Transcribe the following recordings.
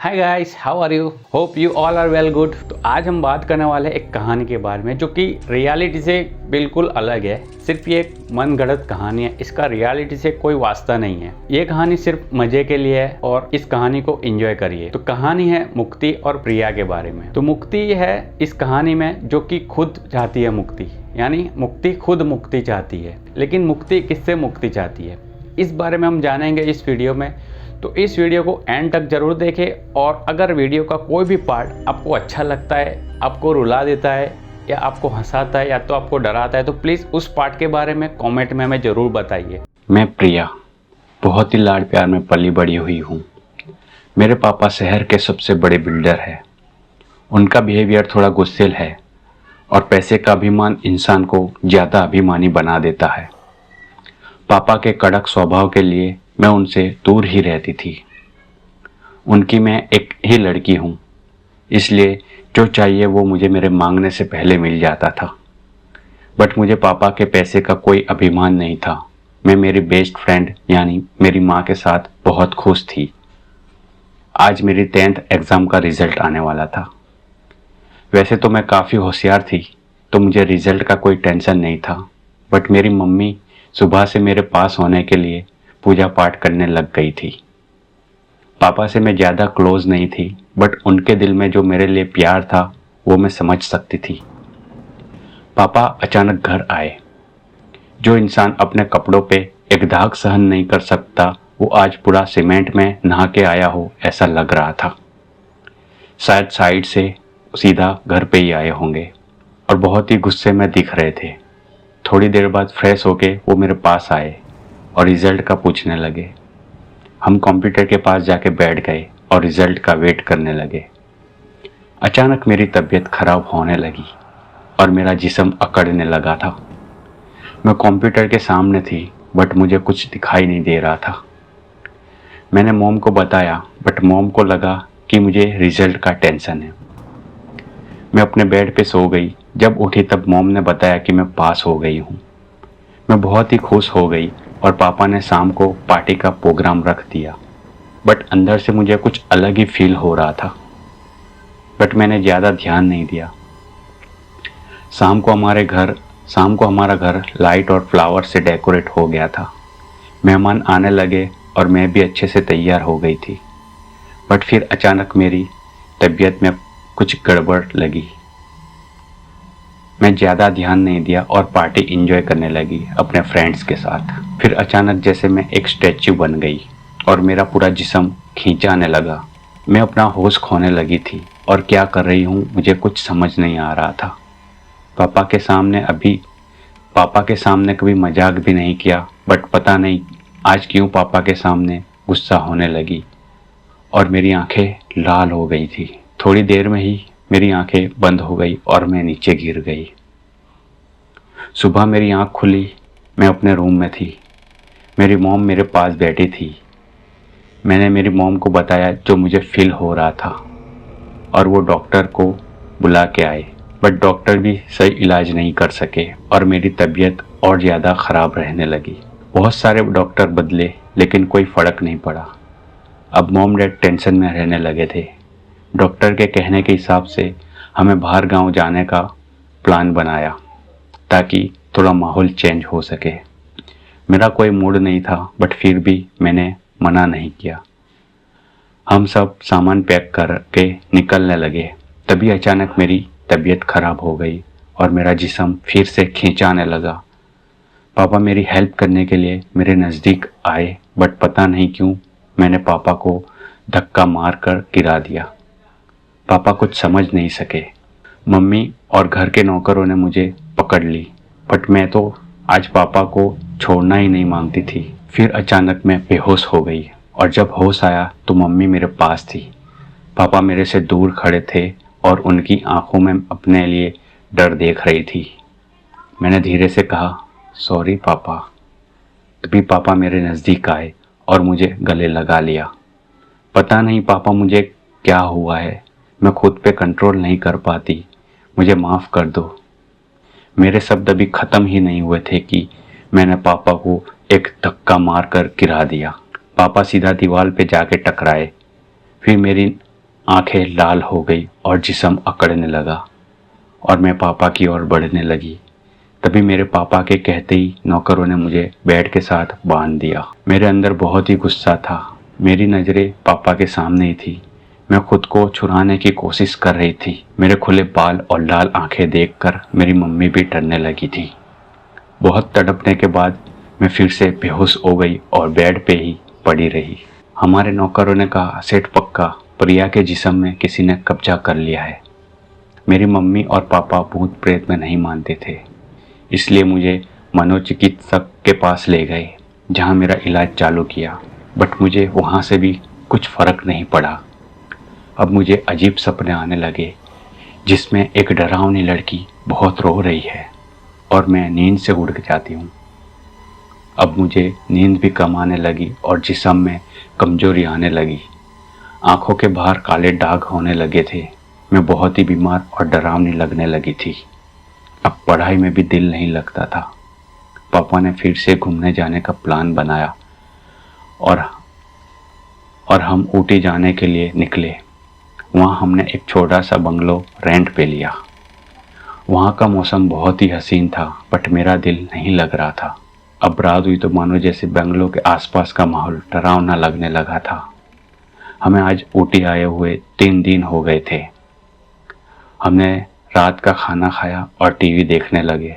Hi guys, how are you? Hope you all are well good. तो आज हम बात करने वाले हैं एक कहानी के बारे में जो कि रियलिटी से बिल्कुल अलग है। सिर्फ ये एक मनगढ़ंत कहानी है, इसका रियलिटी से कोई वास्ता नहीं है। ये कहानी सिर्फ मजे के लिए है और इस कहानी को एंजॉय करिए। तो कहानी है मुक्ति और प्रिया के बारे में। तो मुक्ति है इस कहानी में जो कि खुद चाहती है मुक्ति, यानी मुक्ति खुद मुक्ति चाहती है। लेकिन मुक्ति किससे मुक्ति चाहती है, इस बारे में हम जानेंगे इस वीडियो में। तो इस वीडियो को एंड तक जरूर देखें और अगर वीडियो का कोई भी पार्ट आपको अच्छा लगता है, आपको रुला देता है या आपको हंसाता है या तो आपको डराता है, तो प्लीज़ उस पार्ट के बारे में कमेंट में हमें ज़रूर बताइए। मैं प्रिया बहुत ही लाड प्यार में पली बड़ी हुई हूँ। मेरे पापा शहर के सबसे बड़े बिल्डर हैं। उनका बिहेवियर थोड़ा गुस्सेल है और पैसे का अभिमान इंसान को ज़्यादा अभिमानी बना देता है। पापा के कड़क स्वभाव के लिए मैं उनसे दूर ही रहती थी। उनकी मैं एक ही लड़की हूँ, इसलिए जो चाहिए वो मुझे मेरे मांगने से पहले मिल जाता था। बट मुझे पापा के पैसे का कोई अभिमान नहीं था। मैं मेरी बेस्ट फ्रेंड यानी मेरी माँ के साथ बहुत खुश थी। आज मेरी 10th एग्ज़ाम का रिज़ल्ट आने वाला था। वैसे तो मैं काफ़ी होशियार थी, तो मुझे रिज़ल्ट का कोई टेंशन नहीं था। बट मेरी मम्मी सुबह से मेरे पास होने के लिए पूजा पाठ करने लग गई थी। पापा से मैं ज़्यादा क्लोज नहीं थी, बट उनके दिल में जो मेरे लिए प्यार था वो मैं समझ सकती थी। पापा अचानक घर आए। जो इंसान अपने कपड़ों पे एक दाग सहन नहीं कर सकता, वो आज पूरा सीमेंट में नहा के आया हो ऐसा लग रहा था। शायद साइड से सीधा घर पे ही आए होंगे और बहुत ही गुस्से में दिख रहे थे। थोड़ी देर बाद फ्रेश होके वो मेरे पास आए और रिज़ल्ट का पूछने लगे। हम कंप्यूटर के पास जाके बैठ गए और रिज़ल्ट का वेट करने लगे। अचानक मेरी तबीयत खराब होने लगी और मेरा जिस्म अकड़ने लगा था। मैं कंप्यूटर के सामने थी, बट मुझे कुछ दिखाई नहीं दे रहा था। मैंने मॉम को बताया, बट मॉम को लगा कि मुझे रिज़ल्ट का टेंशन है। मैं अपने बेड पे सो गई। जब उठी तब मॉम ने बताया कि मैं पास हो गई हूँ। मैं बहुत ही खुश हो गई और पापा ने शाम को पार्टी का प्रोग्राम रख दिया। बट अंदर से मुझे कुछ अलग ही फील हो रहा था, बट मैंने ज़्यादा ध्यान नहीं दिया। शाम को हमारा घर लाइट और फ्लावर से डेकोरेट हो गया था। मेहमान आने लगे और मैं भी अच्छे से तैयार हो गई थी। बट फिर अचानक मेरी तबीयत में कुछ गड़बड़ लगी। मैं ज़्यादा ध्यान नहीं दिया और पार्टी एंजॉय करने लगी अपने फ्रेंड्स के साथ। फिर अचानक जैसे मैं एक स्टैच्यू बन गई और मेरा पूरा जिस्म खींचाने लगा। मैं अपना होश खोने लगी थी और क्या कर रही हूँ मुझे कुछ समझ नहीं आ रहा था। पापा के सामने कभी मजाक भी नहीं किया, बट पता नहीं आज क्यों पापा के सामने गुस्सा होने लगी और मेरी आंखें लाल हो गई थी। थोड़ी देर में ही मेरी आंखें बंद हो गई और मैं नीचे गिर गई। सुबह मेरी आंख खुली, मैं अपने रूम में थी। मेरी मॉम मेरे पास बैठी थी। मैंने मेरी मॉम को बताया जो मुझे फील हो रहा था और वो डॉक्टर को बुला के आए, बट डॉक्टर भी सही इलाज नहीं कर सके और मेरी तबीयत और ज़्यादा ख़राब रहने लगी। बहुत सारे डॉक्टर बदले लेकिन कोई फ़र्क नहीं पड़ा। अब मॉम डैड टेंशन में रहने लगे थे। डॉक्टर के कहने के हिसाब से हमें बाहर गांव जाने का प्लान बनाया ताकि थोड़ा माहौल चेंज हो सके। मेरा कोई मूड नहीं था, बट फिर भी मैंने मना नहीं किया। हम सब सामान पैक करके निकलने लगे। तभी अचानक मेरी तबीयत खराब हो गई और मेरा जिस्म फिर से खींचाने लगा। पापा मेरी हेल्प करने के लिए मेरे नज़दीक आए, बट पता नहीं क्यों मैंने पापा को धक्का मार कर गिरा दिया। पापा कुछ समझ नहीं सके। मम्मी और घर के नौकरों ने मुझे पकड़ ली, बट मैं तो आज पापा को छोड़ना ही नहीं मांगती थी। फिर अचानक मैं बेहोश हो गई और जब होश आया तो मम्मी मेरे पास थी। पापा मेरे से दूर खड़े थे और उनकी आंखों में अपने लिए डर देख रही थी। मैंने धीरे से कहा, सॉरी पापा। तभी पापा मेरे नज़दीक आए और मुझे गले लगा लिया। पता नहीं पापा मुझे क्या हुआ है, मैं खुद पे कंट्रोल नहीं कर पाती। मुझे माफ़ कर दो। मेरे शब्द अभी ख़त्म ही नहीं हुए थे कि मैंने पापा को एक धक्का मार कर गिरा दिया। पापा सीधा दीवार पे जाके टकराए। फिर मेरी आंखें लाल हो गई और जिस्म अकड़ने लगा और मैं पापा की ओर बढ़ने लगी। तभी मेरे पापा के कहते ही नौकरों ने मुझे बेड के साथ बांध दिया। मेरे अंदर बहुत ही गुस्सा था। मेरी नज़रें पापा के सामने ही थी। मैं खुद को छुड़ाने की कोशिश कर रही थी। मेरे खुले बाल और लाल आंखें देखकर मेरी मम्मी भी डरने लगी थी। बहुत तड़पने के बाद मैं फिर से बेहोश हो गई और बेड पे ही पड़ी रही। हमारे नौकरों ने कहा, सेठ पक्का, प्रिया के जिस्म में किसी ने कब्जा कर लिया है। मेरी मम्मी और पापा भूत प्रेत में नहीं मानते थे, इसलिए मुझे मनोचिकित्सक के पास ले गए, जहां मेरा इलाज चालू किया। बट मुझे वहां से भी कुछ फ़र्क नहीं पड़ा। अब मुझे अजीब सपने आने लगे, जिसमें एक डरावनी लड़की बहुत रो रही है और मैं नींद से उड़ जाती हूँ। अब मुझे नींद भी कम आने लगी और जिस्म में कमजोरी आने लगी। आंखों के बाहर काले दाग होने लगे थे। मैं बहुत ही बीमार और डरावनी लगने लगी थी। अब पढ़ाई में भी दिल नहीं लगता था। पापा ने फिर से घूमने जाने का प्लान बनाया और हम ऊटी जाने के लिए निकले। वहाँ हमने एक छोटा सा बंगलो रेंट पे लिया। वहाँ का मौसम बहुत ही हसीन था, बट मेरा दिल नहीं लग रहा था। अब रात हुई तो मानो जैसे बंगलो के आसपास का माहौल डरावना लगने लगा था। हमें आज ऊटी आए हुए 3 दिन हो गए थे। हमने रात का खाना खाया और टीवी देखने लगे।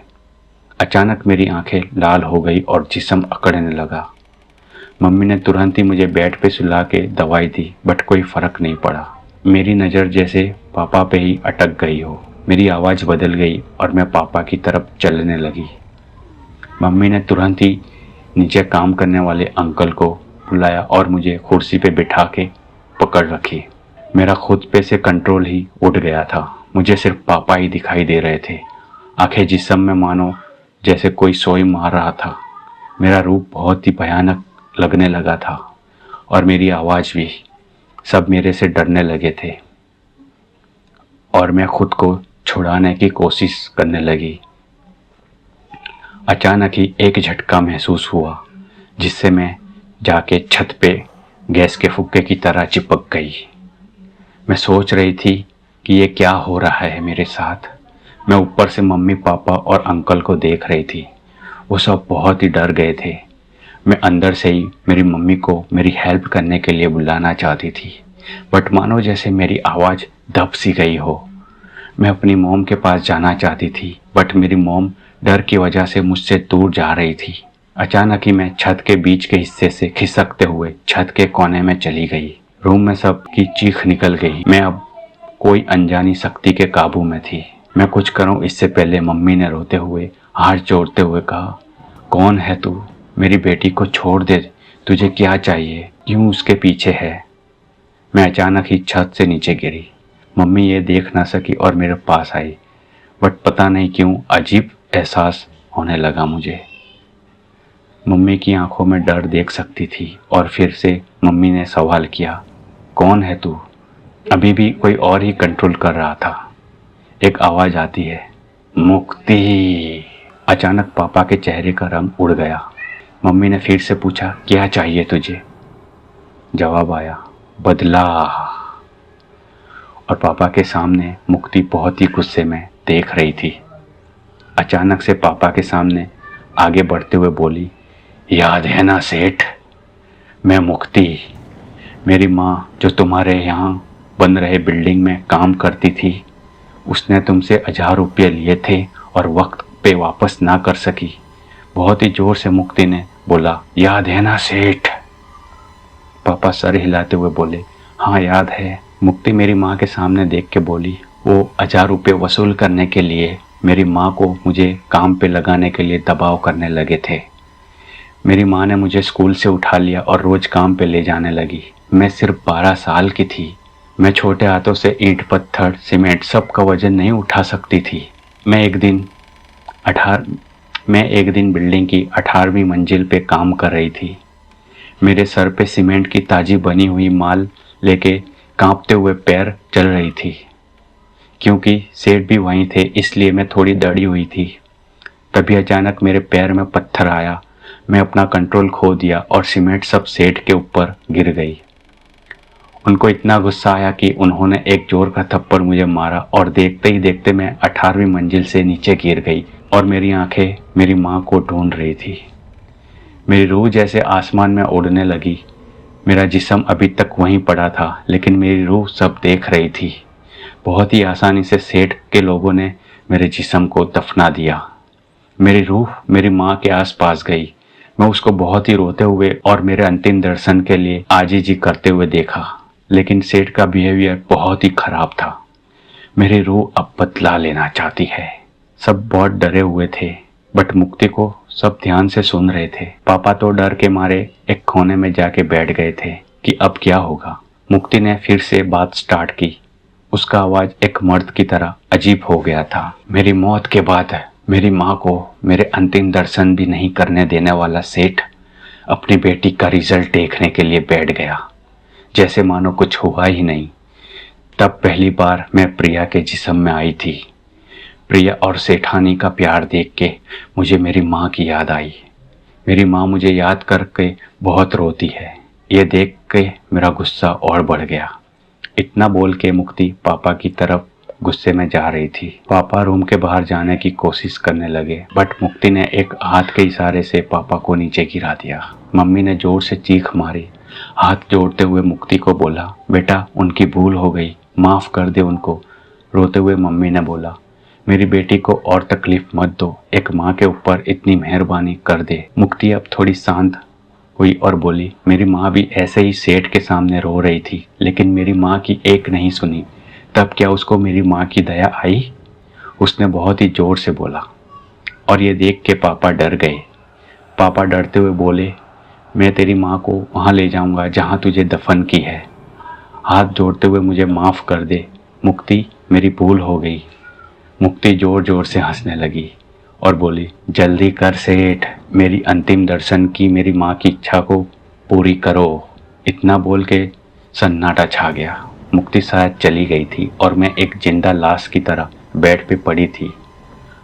अचानक मेरी आंखें लाल हो गई और जिस्म अकड़ने लगा। मम्मी ने तुरंत ही मुझे बेड पे सुला के दवाई दी, बट कोई फ़र्क नहीं पड़ा। मेरी नज़र जैसे पापा पे ही अटक गई हो। मेरी आवाज़ बदल गई और मैं पापा की तरफ चलने लगी। मम्मी ने तुरंत ही नीचे काम करने वाले अंकल को बुलाया और मुझे कुर्सी पे बिठा के पकड़ रखी। मेरा खुद पे से कंट्रोल ही उठ गया था। मुझे सिर्फ पापा ही दिखाई दे रहे थे। आंखें जिस्म में मानो जैसे कोई सोई मार रहा था। मेरा रूप बहुत ही भयानक लगने लगा था और मेरी आवाज़ भी। सब मेरे से डरने लगे थे और मैं खुद को छुड़ाने की कोशिश करने लगी। अचानक ही एक झटका महसूस हुआ, जिससे मैं जाके छत पे गैस के फुक्के की तरह चिपक गई। मैं सोच रही थी कि ये क्या हो रहा है मेरे साथ। मैं ऊपर से मम्मी, पापा और अंकल को देख रही थी। वो सब बहुत ही डर गए थे। मैं अंदर से ही मेरी मम्मी को मेरी हेल्प करने के लिए बुलाना चाहती थी, बट मानो जैसे मेरी आवाज़ दब सी गई हो। मैं अपनी मॉम के पास जाना चाहती थी, बट मेरी मॉम डर की वजह से मुझसे दूर जा रही थी। अचानक ही मैं छत के बीच के हिस्से से खिसकते हुए छत के कोने में चली गई। रूम में सबकी चीख निकल गई। मैं अब कोई अनजानी शक्ति के काबू में थी। मैं कुछ करूं इससे पहले मम्मी ने रोते हुए हाथ जोड़ते हुए कहा, कौन है तू? मेरी बेटी को छोड़ दे। तुझे क्या चाहिए? क्यों उसके पीछे है? मैं अचानक ही छत से नीचे गिरी। मम्मी ये देख ना सकी और मेरे पास आई, बट पता नहीं क्यों अजीब एहसास होने लगा मुझे। मम्मी की आंखों में डर देख सकती थी और फिर से मम्मी ने सवाल किया, कौन है तू? अभी भी कोई और ही कंट्रोल कर रहा था। एक आवाज़ आती है, मुक्ति। अचानक पापा के चेहरे का रंग उड़ गया। मम्मी ने फिर से पूछा, क्या चाहिए तुझे? जवाब आया, बदला। और पापा के सामने मुक्ति बहुत ही गुस्से में देख रही थी। अचानक से पापा के सामने आगे बढ़ते हुए बोली, याद है ना सेठ, मैं मुक्ति। मेरी माँ जो तुम्हारे यहाँ बन रहे बिल्डिंग में काम करती थी, उसने तुमसे 1000 रुपये लिए थे और वक्त पे वापस ना कर सकी। बहुत ही जोर से मुक्ति ने बोला, याद है ना सेठ? पापा सर हिलाते हुए बोले, हाँ याद है। मुक्ति मेरी माँ के सामने देख के बोली, वो 1000 रुपये वसूल करने के लिए मेरी माँ को मुझे काम पे लगाने के लिए दबाव करने लगे थे। मेरी माँ ने मुझे स्कूल से उठा लिया और रोज़ काम पे ले जाने लगी। मैं सिर्फ 12 साल की थी। मैं छोटे हाथों से ईंट, पत्थर, सीमेंट सब का वजन नहीं उठा सकती थी। मैं एक दिन बिल्डिंग की 18वीं मंजिल पे काम कर रही थी। मेरे सर पे सीमेंट की ताज़ी बनी हुई माल लेके कांपते हुए पैर चल रही थी। क्योंकि सेठ भी वहीं थे, इसलिए मैं थोड़ी डरी हुई थी। तभी अचानक मेरे पैर में पत्थर आया। मैं अपना कंट्रोल खो दिया और सीमेंट सब सेठ के ऊपर गिर गई। उनको इतना गुस्सा आया कि उन्होंने एक जोर का थप्पड़ मुझे मारा और देखते ही देखते मैं 18वीं मंजिल से नीचे गिर गई और मेरी आंखें मेरी माँ को ढूंढ रही थी। मेरी रूह जैसे आसमान में उड़ने लगी। मेरा जिस्म अभी तक वहीं पड़ा था, लेकिन मेरी रूह सब देख रही थी। बहुत ही आसानी से सेठ के लोगों ने मेरे जिस्म को दफना दिया। मेरी रूह मेरी माँ के आसपास गई। मैं उसको बहुत ही रोते हुए और मेरे अंतिम दर्शन के लिए आजीजी करते हुए देखा, लेकिन सेठ का बिहेवियर बहुत ही खराब था। मेरी रूह अब बदला लेना चाहती है। सब बहुत डरे हुए थे, बट मुक्ति को सब ध्यान से सुन रहे थे। पापा तो डर के मारे एक कोने में जाके बैठ गए थे कि अब क्या होगा। मुक्ति ने फिर से बात स्टार्ट की। उसका आवाज एक मर्द की तरह अजीब हो गया था। मेरी मौत के बाद मेरी माँ को मेरे अंतिम दर्शन भी नहीं करने देने वाला सेठ अपनी बेटी का रिजल्ट देखने के लिए बैठ गया, जैसे मानो कुछ हुआ ही नहीं। तब पहली बार मैं प्रिया के जिस्म में आई थी। प्रिया और सेठानी का प्यार देख के मुझे मेरी माँ की याद आई। मेरी माँ मुझे याद करके बहुत रोती है। ये देख के मेरा गुस्सा और बढ़ गया। इतना बोल के मुक्ति पापा की तरफ गुस्से में जा रही थी। पापा रूम के बाहर जाने की कोशिश करने लगे, बट मुक्ति ने एक हाथ के इशारे से पापा को नीचे गिरा दिया। मम्मी ने जोर से चीख मारी। हाथ जोड़ते हुए मुक्ति को बोला, बेटा उनकी भूल हो गई, माफ़ कर दे उनको। रोते हुए मम्मी ने बोला, मेरी बेटी को और तकलीफ मत दो, एक माँ के ऊपर इतनी मेहरबानी कर दे। मुक्ति अब थोड़ी शांत हुई और बोली, मेरी माँ भी ऐसे ही सेठ के सामने रो रही थी, लेकिन मेरी माँ की एक नहीं सुनी। तब क्या उसको मेरी माँ की दया आई? उसने बहुत ही जोर से बोला और ये देख के पापा डर गए। पापा डरते हुए बोले, मैं तेरी माँ को वहाँ ले जाऊँगा जहाँ तुझे दफन की है। हाथ जोड़ते हुए मुझे माफ़ कर दे मुक्ति, मेरी भूल हो गई। मुक्ति जोर जोर से हंसने लगी और बोली, जल्दी कर सेठ, मेरी अंतिम दर्शन की मेरी माँ की इच्छा को पूरी करो। इतना बोल के सन्नाटा छा गया। मुक्ति शायद चली गई थी और मैं एक जिंदा लाश की तरह बेड पे पड़ी थी।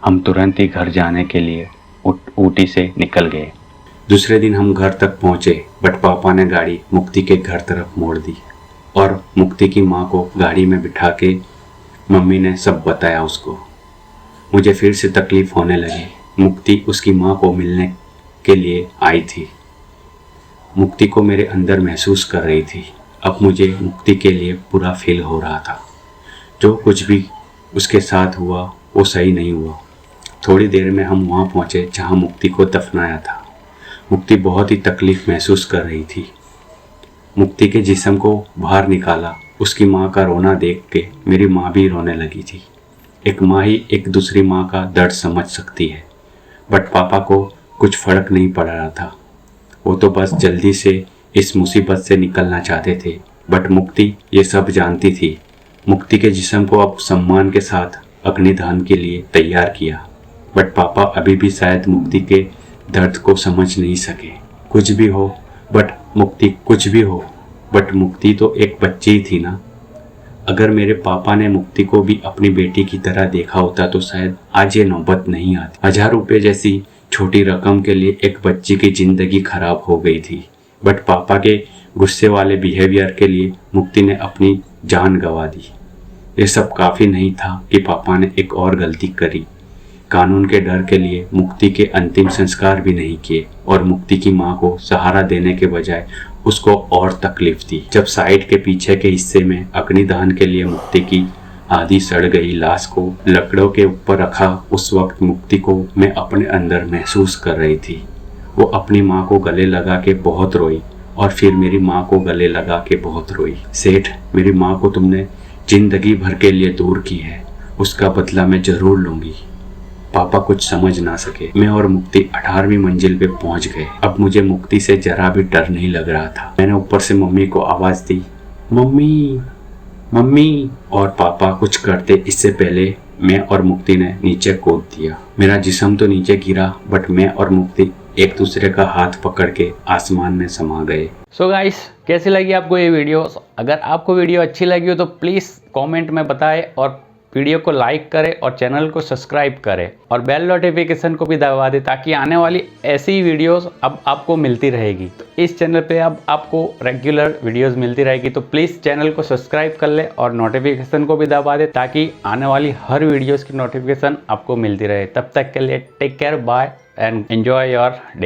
हम तुरंत ही घर जाने के लिए ऊटी से निकल गए। दूसरे दिन हम घर तक पहुँचे, बट पापा ने गाड़ी मुक्ति के घर तरफ मोड़ दी और मुक्ति की माँ को गाड़ी में बिठा के मम्मी ने सब बताया उसको। मुझे फिर से तकलीफ होने लगी। मुक्ति उसकी माँ को मिलने के लिए आई थी। मुक्ति को मेरे अंदर महसूस कर रही थी। अब मुझे मुक्ति के लिए बुरा फील हो रहा था। जो कुछ भी उसके साथ हुआ वो सही नहीं हुआ। थोड़ी देर में हम वहाँ पहुँचे जहाँ मुक्ति को दफनाया था। मुक्ति बहुत ही तकलीफ महसूस कर रही थी। मुक्ति के जिस्म को बाहर निकाला। उसकी माँ का रोना देख के मेरी माँ भी रोने लगी थी। एक माँ ही एक दूसरी माँ का दर्द समझ सकती है, बट पापा को कुछ फर्क नहीं पड़ रहा था। वो तो बस जल्दी से इस मुसीबत से निकलना चाहते थे, बट मुक्ति ये सब जानती थी। मुक्ति के जिस्म को अब सम्मान के साथ अग्निदान के लिए तैयार किया, बट पापा अभी भी शायद मुक्ति के दर्द को समझ नहीं सके। कुछ भी हो बट मुक्ति तो एक बच्ची ही थी ना। अगर मेरे पापा ने मुक्ति को भी अपनी बेटी की तरह देखा होता तो शायद आज ये नौबत नहीं आती। 1000 रुपये जैसी छोटी रकम के लिए एक बच्ची की जिंदगी खराब हो गई थी, बट पापा के गुस्से वाले बिहेवियर के लिए मुक्ति ने अपनी जान गंवा दी। ये सब काफ़ी नहीं था कि पापा ने एक और गलती करी। कानून के डर के लिए मुक्ति के अंतिम संस्कार भी नहीं किए और मुक्ति की माँ को सहारा देने के बजाय उसको और तकलीफ दी। जब साइड के पीछे के हिस्से में अग्निदान के लिए मुक्ति की आधी सड़ गई लाश को लकड़ों के ऊपर रखा, उस वक्त मुक्ति को मैं अपने अंदर महसूस कर रही थी। वो अपनी माँ को गले लगा के बहुत रोई और फिर मेरी माँ को गले लगा के बहुत रोई। सेठ, मेरी माँ को तुमने जिंदगी भर के लिए दूर की है, उसका बदला मैं जरूर लूंगी। पापा कुछ समझ ना सके। मैं और मुक्ति 18वीं मंजिल पे पहुंच गए। अब मुझे मुक्ति से जरा भी डर नहीं लग रहा था। मैंने ऊपर से मम्मी को आवाज दी, मम्मी मम्मी, और पापा कुछ करते इससे पहले मैं और मुक्ति ने नीचे कूद दिया। मेरा जिस्म तो नीचे गिरा, बट मैं और मुक्ति एक दूसरे का हाथ पकड़ के आसमान में समा गए। सो गाइस, कैसी लगी आपको ये वीडियो? अगर आपको वीडियो अच्छी लगी हो तो प्लीज़ कमेंट में बताएं और वीडियो को लाइक करें और चैनल को सब्सक्राइब करें और बेल नोटिफिकेशन को भी दबा दें ताकि आने वाली ऐसी वीडियोस अब आपको मिलती रहेगी। तो इस चैनल पे अब आपको रेगुलर वीडियोस मिलती रहेगी, तो प्लीज़ चैनल को सब्सक्राइब कर ले और नोटिफिकेशन को भी दबा दे ताकि आने वाली हर वीडियोस की नोटिफिकेशन आपको मिलती रहे। तब तक के लिए take care, bye and enjoy your day.